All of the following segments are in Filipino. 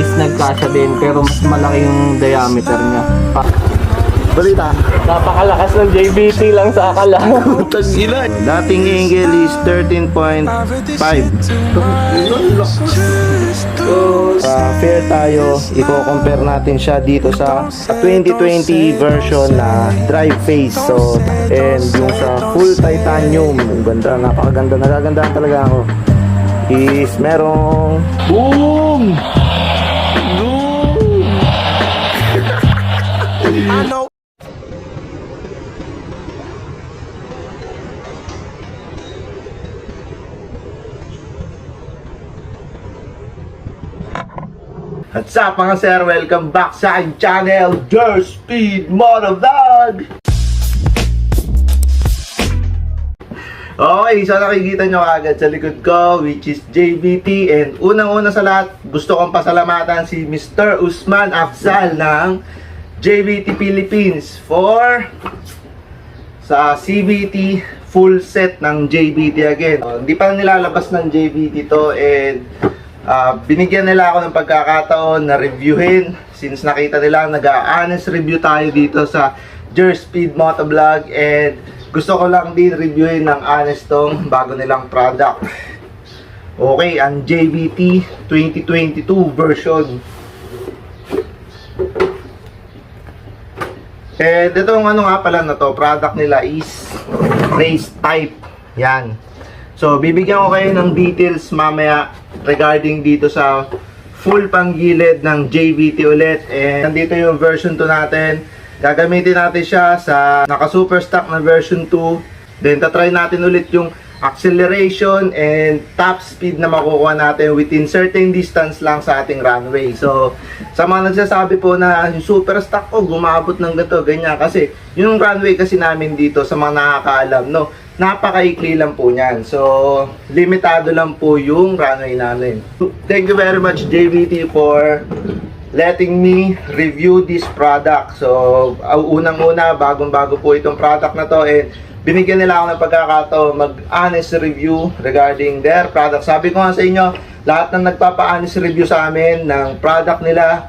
is nagkasya din pero mas malaki yung diameter niya. Balita. Napakalakas ng JBT lang sa akala. Tagila. Dating angle is 13.5. Fair tayo, i-compare natin siya dito sa 2020 version na drive phase. So, and yung sa full titanium, ang ganda, napakaganda, nagagandahan talaga ako. Is merong boom! Boom! I know. What's up mga sir? Welcome back sa aking channel, Dirt Speed Motovlog! Okay, so nakikita nyo agad sa likod ko, which is JBT. And unang-una sa lahat, gusto kong pasalamatan si Mr. Usman Afzal ng JBT Philippines for sa CVT full set ng JBT again. Hindi pa nilalabas ng JBT to, and binigyan nila ako ng pagkakataon na reviewin since nakita nila nag-honest review tayo dito sa Dirt Speed Motovlog, and gusto ko lang din reviewin ng honest tong bago nilang product. Okay, ang JBT 2022 version. And itong ano nga pala na to, product nila is race type. Yan. So, bibigyan ko kayo ng details mamaya regarding dito sa full panggilid ng JBT ulit. And nandito yung version 2 natin. Gagamitin natin siya sa naka-super stock na version 2. Then, tatry natin ulit yung acceleration and top speed na makukuha natin within certain distance lang sa ating runway. So, sa mga nagsasabi po na yung super stock ko, gumabot ng ganito, ganyan. Kasi, yung runway kasi namin dito, sa mga nakakaalam, no, napakaikli lang po niyan. So, limitado lang po yung runway namin. Thank you very much, JBT, for letting me review this product. So, unang-una, bagong-bago po itong product na to, and binigyan nila ako ng pagkakataon mag-honest review regarding their product. Sabi ko nga sa inyo, lahat ng nagpapa-honest review sa amin ng product nila,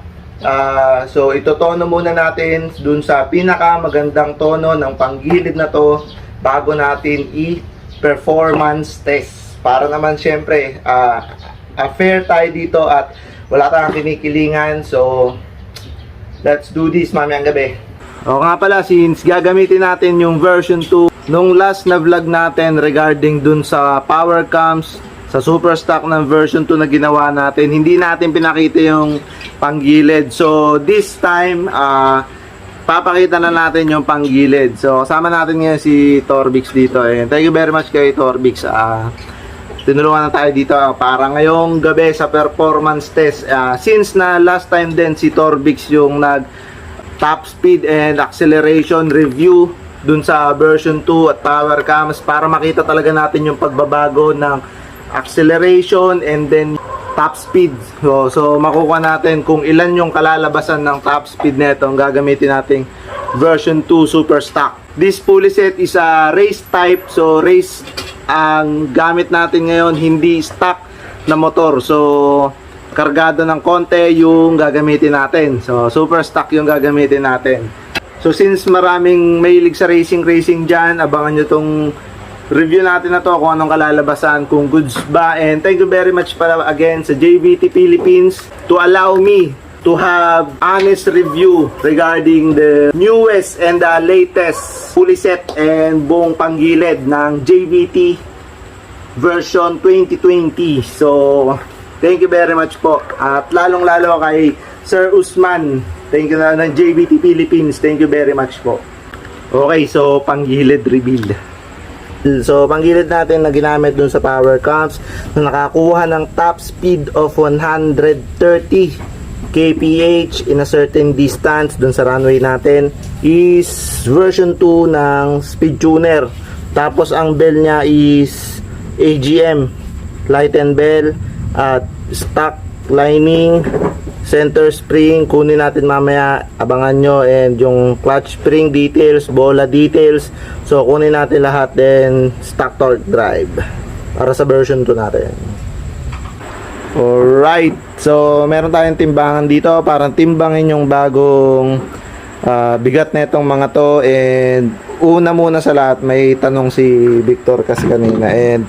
so itotono muna natin dun sa pinaka magandang tono ng panggilid na to bago natin i-performance test. Para naman syempre, fair tayo dito at wala tayong kinikilingan. So, let's do this mamayang gabi. O nga pala, since gagamitin natin yung version 2 nung last na vlog natin regarding dun sa power cams, sa super stock ng version 2 na ginawa natin, hindi natin pinakita yung panggilid. So, this time, papakita na natin yung panggilid. So, kasama natin ngayon si Torbix dito. And thank you very much kay Torbix. Tinulungan na tayo dito para ngayong gabi sa performance test. Since na last time din si Torbix yung nag top speed and acceleration review dun sa version 2 at power cams, para makita talaga natin yung pagbabago ng acceleration and then top speed. So makukuha natin kung ilan yung kalalabasan ng top speed nito ang gagamitin nating version 2 super stock. This pulley set is a race type, so race ang gamit natin ngayon, hindi stock na motor. So kargado ng konti yung gagamitin natin. So super stock yung gagamitin natin. So since maraming mahilig sa racing dyan, abangan nyo tong review natin na to kung anong kalalabasan, kung goods ba. And thank you very much pala again sa JBT Philippines to allow me to have honest review regarding the newest and the latest pulley set and buong panggilid ng JBT version 2020. So, thank you very much po. At lalong-lalo kay Sir Usman. Thank you na ng JBT Philippines. Thank you very much po. Okay, so panggilid reveal. So, panggilid natin na ginamit dun sa power cams na nakakuha ng top speed of 130 kph in a certain distance dun sa runway natin is version 2 ng speed tuner. Tapos ang bell niya is AGM light and bell at stock lining, center spring, kunin natin mamaya, abangan nyo, and yung clutch spring details, bola details, so kunin natin lahat, then stock torque drive para sa version 2 natin. Alright, So, meron tayong timbangan dito. Parang timbangin yung bagong bigat na itong mga to. And una muna sa lahat, may tanong si Victor kasi kanina. And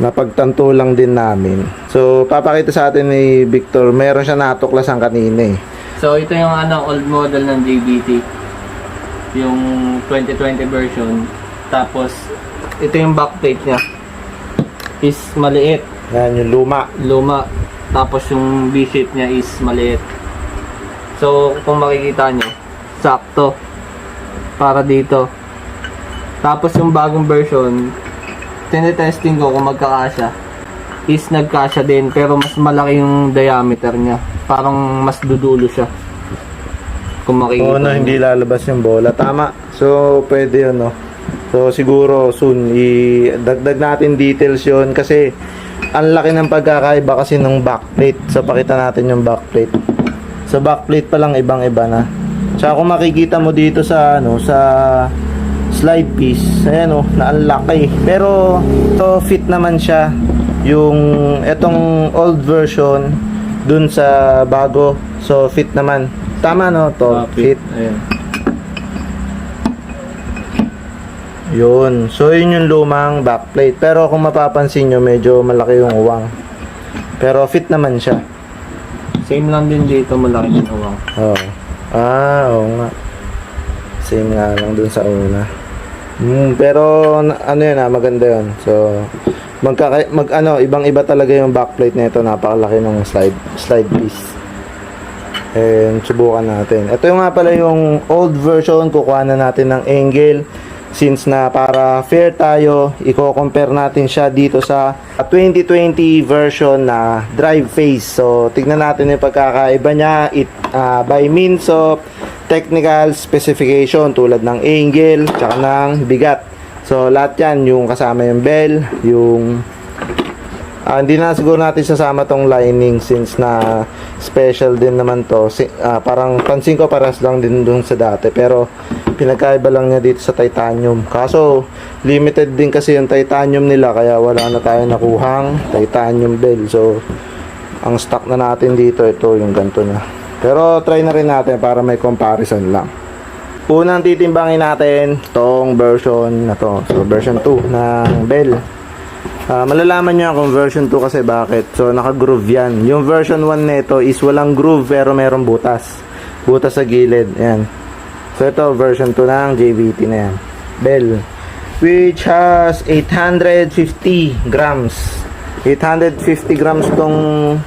napagtanto lang din namin. So, papakita sa atin ni Victor. Meron siya natuklasan kanina eh. So ito yung old model ng JBT. Yung 2020 version. Tapos ito yung backplate niya. Is maliit. Yan, yung luma. Tapos yung V-shape niya is maliit. So kung makikita nyo, sakto. Para dito. Tapos yung bagong version, tinetesting ko kung magkakasya. Is nagkasya din, pero mas malaki yung diameter niya. Parang mas dudulo siya. Kung makikita na nyo. hindi lalabas yung bola. Tama. So, pwede yun, no? So, siguro, soon, idagdag natin details yun. Kasi, ang laki ng pagkakaiba kasi ng backplate. So, pakita natin yung backplate. Sa backplate pa lang, ibang-iba na. Tsaka kung makikita mo dito sa, sa slide piece, ayan, na ang laki. Pero, to fit naman siya. Yung, etong old version, dun sa bago. So, fit naman. Tama, no? To, fit. Ayan. Yun. So, yun yung lumang backplate. Pero kung mapapansin nyo, medyo malaki yung uwang. Pero fit naman siya. Same lang din dito, malaki yung uwang. Oo. Oo nga. Same nga lang dun sa una. Pero, ano yun maganda yun. So, ibang-iba talaga yung backplate nito. Napakalaki ng slide piece. And, subukan natin. Ito yung nga pala yung old version. Kukuha na natin ng angle. Since na para fair tayo, i-compare natin siya dito sa 2020 version na drive phase. So, tignan natin yung pagkakaiba niya by means of technical specification tulad ng angle, tsaka ng bigat. So, lahat yan, yung kasama yung bell, yung hindi na siguro natin sasama tong lining since na special din naman to. Parang pansin ko paras lang din dun sa dati. Pero pinagkaiba lang niya dito sa titanium. Kaso limited din kasi yung titanium nila kaya wala na tayo nakuhang titanium bell. So ang stock na natin dito ito yung ganito na. Pero try na rin natin para may comparison lang. Unang titimbangin natin tong version na to. So version 2 ng bell. Malalaman nyo kung version 2 kasi bakit. So, naka-groove yan. Yung version 1 nito is walang groove pero merong butas. Butas sa gilid. Ayan. So, ito version 2 ng JBT na yan. Bell. Which has 850 grams. 850 grams tong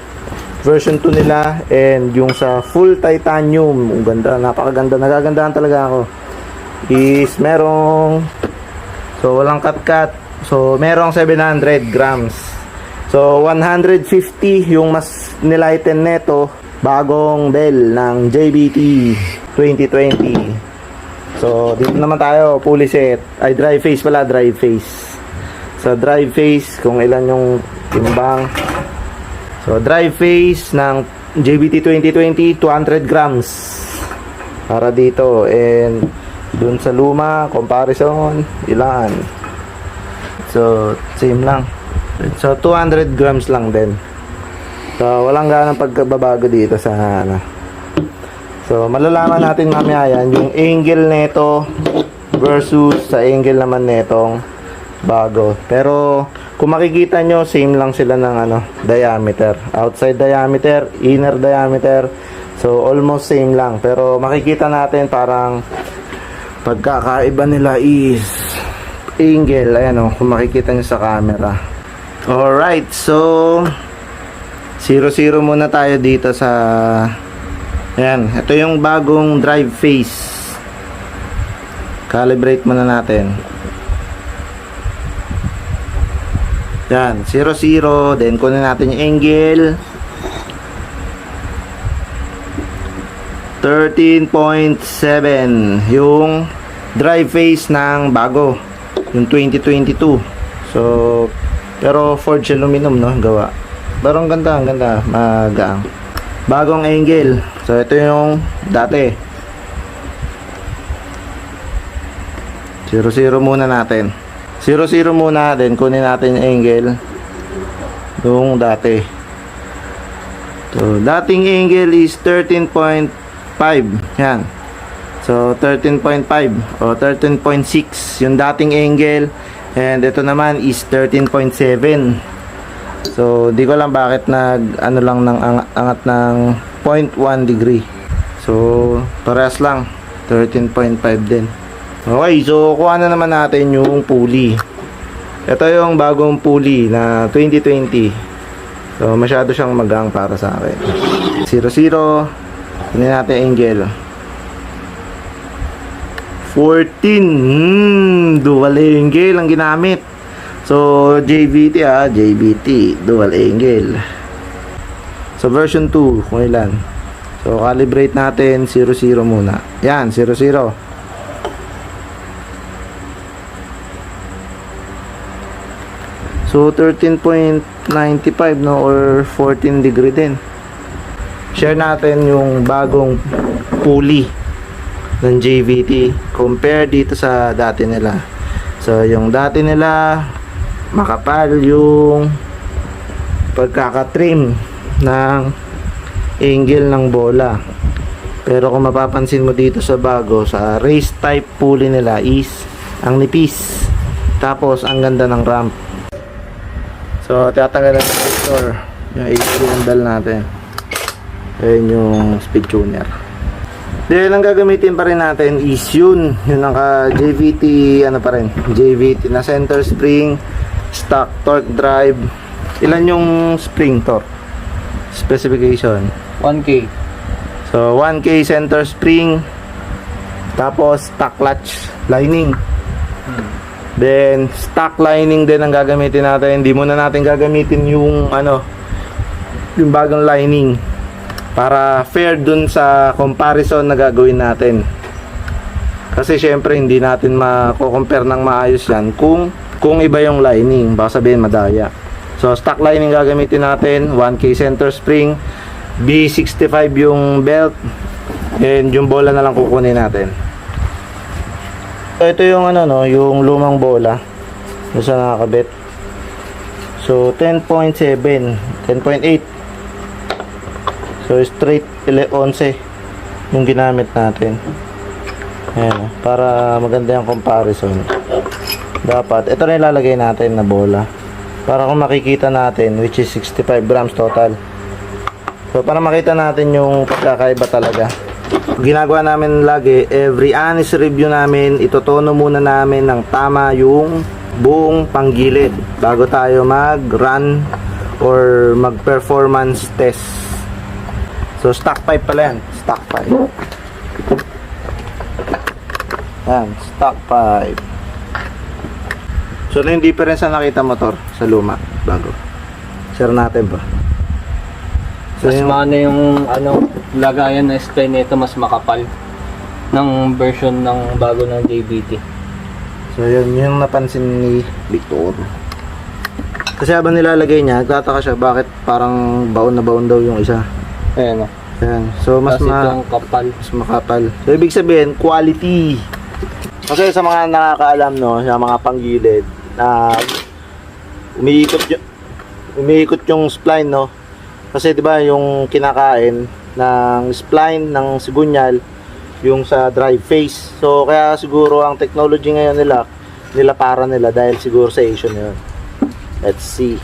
version 2 nila. And yung sa full titanium. Ang ganda. Napakaganda. Nagagandahan talaga ako. Is merong walang cut-cut. So, merong 700 grams. So, 150 yung mas nilighten neto. Bagong bell ng JBT 2020. So, dito naman tayo. Pulley set. Ay, drive face pala. Drive face. So, drive face. Kung ilan yung timbang. So, drive face ng JBT 2020. 200 grams. Para dito. And, dun sa luma, comparison, ilan? So, same lang. So, 200 grams lang din. So, walang ganang pagbabago dito sa So, malalaman natin mamaya yan yung angle neto versus sa angle naman netong bago. Pero, kung makikita nyo, same lang sila ng diameter. Outside diameter, inner diameter. So, almost same lang. Pero, makikita natin parang pagkakaiba nila is angle, ayan kung makikita nyo sa camera. Alright, so 0-0 muna tayo dito sa ayan, ito yung bagong drive face. Calibrate muna natin. Yan, 0-0. Then kunin natin yung angle 13.7 yung drive face ng bago, yung 2022. So, pero forged aluminum gawa. Pero ang ganda, magaang. Bagong angle. So, ito yung dati. 0-0 muna natin. 0-0 muna, then kunin natin yung angle yung dati. So, dating angle is 13.5. Yan. So, 13.5 o 13.6 yung dating angle. And ito naman is 13.7. So, di ko lang bakit ano lang ng angat ng 0.1 degree. So, parehas lang. 13.5 din. Okay, so kuha na naman natin yung pulley. Ito yung bagong pulley na 2020. So, masyado siyang magang para sa akin. 0-0. Tingnan natin angle. 14. Dual angle ang ginamit. So, JVT JVT. Dual angle. So, version 2. Kung ilan. So, calibrate natin 0-0 muna. Yan, 0-0. So, 13.95 no, or 14 degree din. Share natin yung bagong pulley ng JVT compare dito sa dati nila. So, yung dati nila makapal yung pagkakatrim ng angle ng bola. Pero kung mapapansin mo dito sa bago, sa race type pulley nila is ang nipis. Tapos, ang ganda ng ramp. So, tatanggalan ng motor. Yung AC handle natin. Ayan yung speed tuner. Then, ang gagamitin pa rin natin is yun. Yung naka JVT, ano pa rin? JVT na center spring, stock torque drive. Ilan yung spring torque? Specification. 1K. So, 1K center spring. Tapos, stock clutch lining. Then, stock lining din ang gagamitin natin. Hindi muna natin gagamitin yung yung bagong lining para fair dun sa comparison na gagawin natin. Kasi syempre hindi natin mako-compare ng maayos yan kung iba yung lining. Baka sabihin madaya. So, stock lining gagamitin natin. 1K center spring. B65 yung belt. And yung bola na lang kukunin natin. Ito yung yung lumang bola na sa nakakabit. So 10.7, 10.8. So straight 11 yung ginamit natin. Ayan, para maganda yung comparison. Dapat ito na ilalagay natin na bola. Para kung makikita natin, which is 65 grams total. So para makita natin yung pagkakaiba talaga. Ginagawa namin lagi, every honest review namin, itotono muna namin ng tama yung buong panggilid bago tayo mag-run or mag-performance test. So, stock pipe pala yan. Stock pipe. Yan, stock pipe. So, ano yung difference na nakita motor sa luma? Bago. Share natin ba? So, Mas yung lagayan na spline nito mas makapal ng version ng bago ng JVT. So yun yung napansin ni Victor. Kasi habang nilalagay niya, nagtataka siya bakit parang baon na baon daw yung isa. Ayan o. Ayan. So mas Itong kapal. mas makapal. So ibig sabihin, quality. Kasi sa mga nakakaalam sa mga panggilid na umiikot yung spline Kasi 'di ba yung kinakain ng spline ng sigunyal yung sa drive face. So kaya siguro ang technology ngayon nila para nila dahil siguro sa Asian yun. Let's see.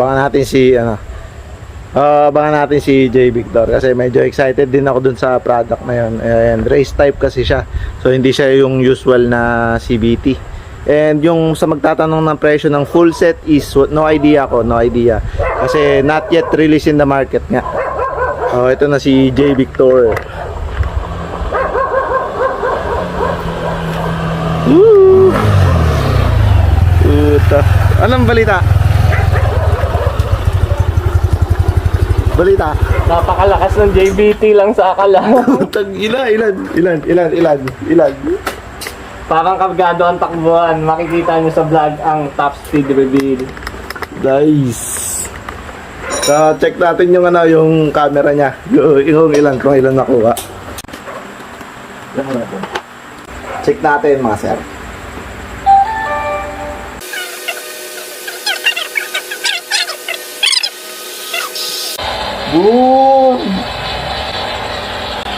abangan natin si abangan natin si J Victor kasi medyo excited din ako dun sa product na yun. And race type kasi siya. So hindi siya yung usual na CBT. And yung sa magtatanong ng presyo ng full set is no idea ako, no idea. Kasi not yet released in the market nga. Oh, ito na si J Victor. Woo! Anong balita? Balita. Napakalakas ng JBT lang sa akala. Ilan. Parang kabgado ang takbuhan. Makikita nyo sa vlog ang top speed reveal. Nice. So, check natin yung yung camera niya. Kung ilan nakuha. Check natin mga sir. Boom!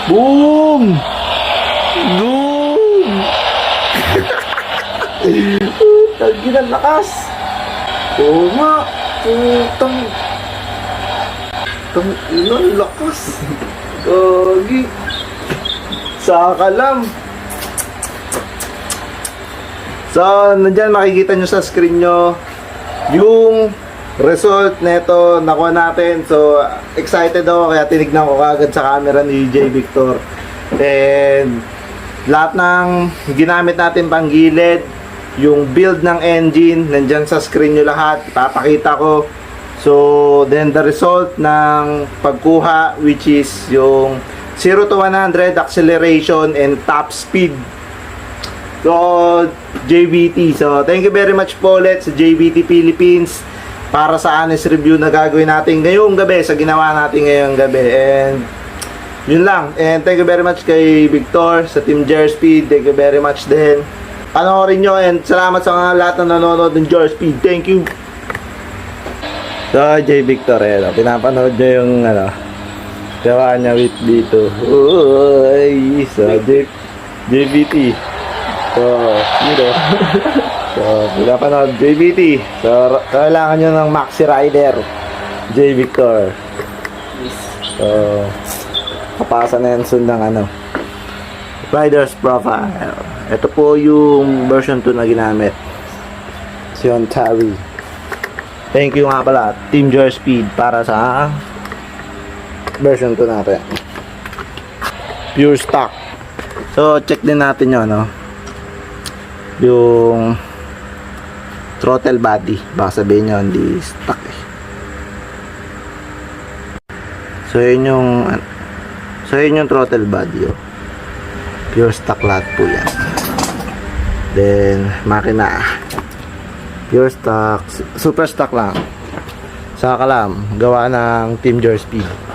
Boom! Boom! Tagin ang lakas! Oo nga! Tang ilang lakas! Gagi! Saka lang! So, nandyan makikita nyo sa screen nyo yung result neto nakuha natin. So excited ako kaya tinignan ko kagad sa camera ni J Victor. And lahat ng ginamit natin pang gilid, yung build ng engine nandyan sa screen nyo lahat, papakita ko. So then the result ng pagkuha, which is yung 0 to 100 acceleration and top speed. So JBT. So thank you very much po ulit sa JBT Philippines para sa honest review na gagawin natin ngayong gabi, sa ginawa natin ngayong gabi. And yun lang. And thank you very much kay Victor sa Team Gearspeed. Thank you very much din. Panoorin nyo and salamat sa mga lahat na nanonood ng Gearspeed. Thank you. So J Victor, pinapanood nyo yung gawa niya with dito. Uy, sa JBT. So, so, pinapanood JBT. So, kailangan nyo ng Maxi Rider J Victor. So, kapasa na yan soon ng Rider's Profile. Ito po yung version 2 na ginamit. Si Ontario. Thank you nga pala Team Gearspeed para sa version 2 natin. Pure stock. So, check din natin yun, yung throttle body. Baka sabihin nyo hindi stock So yun yung throttle body, pure stock lahat po yan. Then makina pure stock, super stock lang, saka lang gawa ng Team Gearspeed.